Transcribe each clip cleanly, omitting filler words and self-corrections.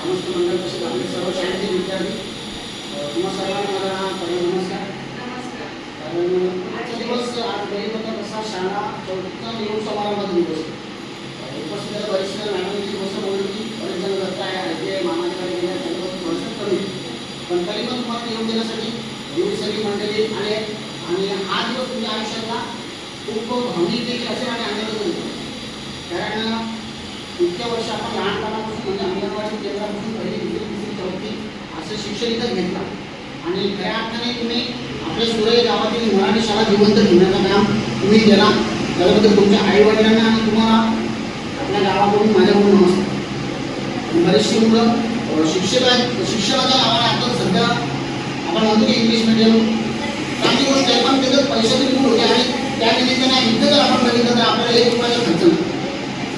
ग्रामस्थ मंडळ तसेच आपले सर्व शाळेतील विद्यार्थी तुम्हा सर्वांना माझा पहिला नमस्कार. कारण आजचा दिवस आज गरीबता कसा शाळा चौथीचा निवड समारंभाचा दिवस उपस्थित वरिष्ठ मॅडमची गोष्ट बोलली की बरेच जण करता आहे मामाकडे गेल्या त्याच्यावर थोडंसं कमी पण तरी पण तुम्हाला निवड देण्यासाठी एवढी सगळी मंडळी आले आणि हा दिवस तुमच्या आयुष्यातला खूप भावनिक देखील असेल आणि आनंद होतो. कारण इतक्या वर्ष आपण लहानपणापासून म्हणजे अंगणवाडी केंद्रापासून पहिली दुसरी तिसरी चौथी असं शिक्षण इथं घेतलं आणि खऱ्या अर्थाने तुम्ही आपल्या सुरई गावातील मराठी शाळा जिवंत ठेवण्याचं काम तुम्ही केला. त्याबद्दल तुमच्या आईवडिलांना आणि तुम्हाला आपल्या गावाकडून माझ्याकडून नमस्कार. बरीचशी मुलं शिक्षणाच्या नावाने आता सध्या आपण म्हणतो की इंग्लिश मिडियम चांगली गोष्ट आहे पण त्याच्यात पैशाची खूप होते आणि त्या निमित्ताने इथं जर आपण बघितलं तर आपल्याला 1 रुपयाचा खर्च नाही.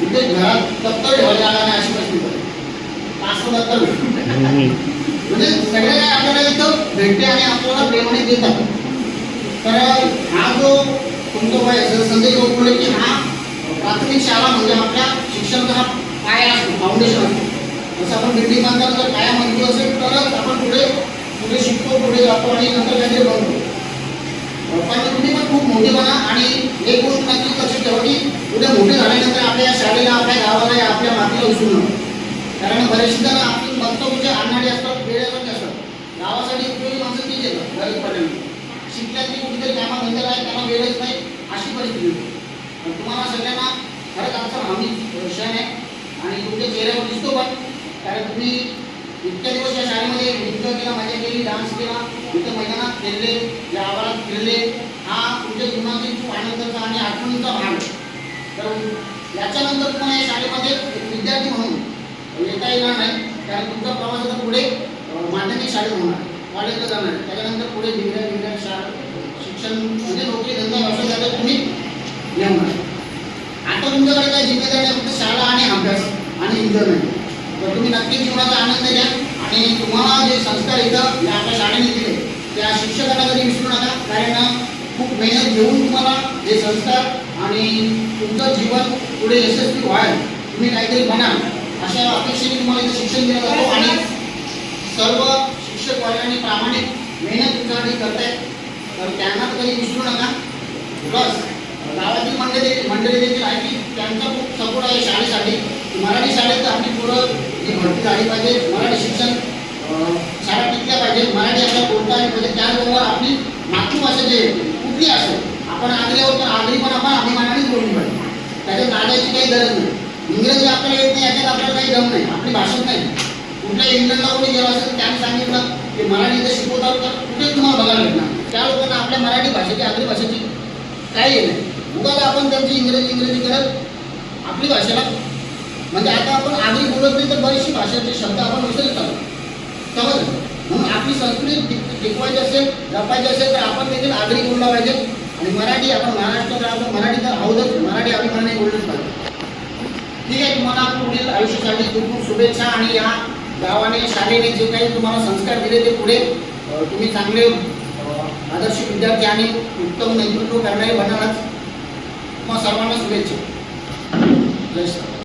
इथे घरात दप्तर ठेवायला आला नाही अशी परिस्थिती आहे. 500 दप्तर म्हणजे सगळ्या काय आपल्याला इथं भेटते आणि आपल्याला प्रेमाने देतात. तर हा जो तुमचा वय संदेश बोलले की हा प्राथमिक शाळा म्हणजे आपल्या शिक्षणाचा हा पाया असतो, फाउंडेशन असतो. जसं आपण बिल्डिंग बांधताना जर पाया मजबूत असेल तरच आपण पुढे शिकतो, पुढे जातो आणि नंतर काहीतरी बनतो. पण तुम्ही पण खूप मोठे बना आणि एक गोष्ट नक्की लक्षात ठेवा की उद्या मोठे झाल्यानंतर आपल्या या शाळेला, आपल्या गावाला, या आपल्या मातीला विसरू नका. कारण बरेचसे जण आपण बघतो म्हणजे आणणारे असतात, वेळेसाठी असतात. गावासाठी उपयोगी माणसं ती येतात गरज पडल्यानंतर. शिकल्यातली कुठेतरी कामात नंतर आहे त्यांना वेळच नाही अशी परिस्थिती होती. तुम्हाला सगळ्यांना खरंच आमचा भावनिक क्षण आहे आणि तुमच्या चेहऱ्यावर दिसतो पण. कारण तुम्ही इतक्या दिवस या शाळेमध्ये नृत्य केला, मजा केली, डान्स केला, इथं मैदानात फिरले, या आवारात फिरले. हा तुमच्या जीवनातील खूप आनंदाचा आणि आठवणीचा भाग आहे. तर याच्यानंतर तुम्हाला या शाळेमध्ये एक विद्यार्थी म्हणून येता येणार नाही. कारण तुमचा प्रवास आता पुढे माध्यमिक शाळेत होणार, कॉलेजला जाणार आहे. त्याच्यानंतर पुढे डिग्र्या शाळा शिक्षण म्हणजे नोकरी धंदा व्यवसाय झाला तुम्ही येणार. आता तुमच्याकडे काय जिम्मेदारी आहे फक्त शाळा आणि अभ्यास आणि एन्जॉयमेंट. तर तुम्ही नक्कीच जीवनाचा आनंद घ्या आणि तुम्हाला जे संस्कार इथं या आपल्या शाळेने दिले त्या शिक्षकांना कधी विसरू नका. कारण खूप मेहनत घेऊन तुम्हाला हे संस्कार आणि तुमचं जीवन पुढे यशस्वी व्हाल, तुम्ही काहीतरी बनाल अशा अपेक्षेने तुम्हाला इथं शिक्षण दिलं जातो. आणि सर्व शिक्षक वर्गाने प्रामाणिक मेहनत तुमच्यासाठी करतायत तर त्यांना कधी विसरू नका. प्लस गावातील मंडळी देखील आहे की त्यांचा खूप सपोर्ट आहे शाळेसाठी. मराठी शाळेत आपली पुढं जी भरती झाली पाहिजे, मराठी शिक्षण शाळा टिकल्या पाहिजे, मराठी आपल्याला बोलता आली पाहिजे. त्याचबरोबर आपली मातृभाषा जी कुठली असेल आपण आगल्यावर तर आगरी पण आपण अभिमानानेच बोलली पाहिजे. त्याच्यात लागायची काही गरज नाही. इंग्रजी आपल्याला येत नाही याच्यात आपल्याला काही दम नाही, आपली भाषाच नाही. कुठल्या इंग्लंडला कोणी गेला असेल त्यांनी सांगितलं की मराठी इथं शिकवतात तर कुठेच तुम्हाला बघायला भेटणार. त्या लोकांना आपल्या मराठी भाषेची आगरी भाषेची काही नाही. उगाच आपण त्यांची इंग्रजी करत आपली भाषेला म्हणजे आता आपण आगरी बोलत नाही तर बरीचशी भाषेचे शब्द आपण विसरत आहोत. समज म्हणून आपली संस्कृती टिकवायची असेल, जपायची असेल तर आपण देखील आगरी बोलला पाहिजे. आणि मराठी आपण महाराष्ट्रात राहतो, मराठी तर हौदच, मराठी अभिमानाने बोललंच पाहिजे. ठीक आहे. तुम्हाला पुढील आयुष्यासाठी खूप खूप शुभेच्छा. आणि या गावाने शाळेने जे काही तुम्हाला संस्कार दिले ते पुढे तुम्ही चांगले आदर्श विद्यार्थी आणि उत्तम नेतृत्व करणारे बनालाच. तुम्हाला सर्वांना शुभेच्छा. जय श्री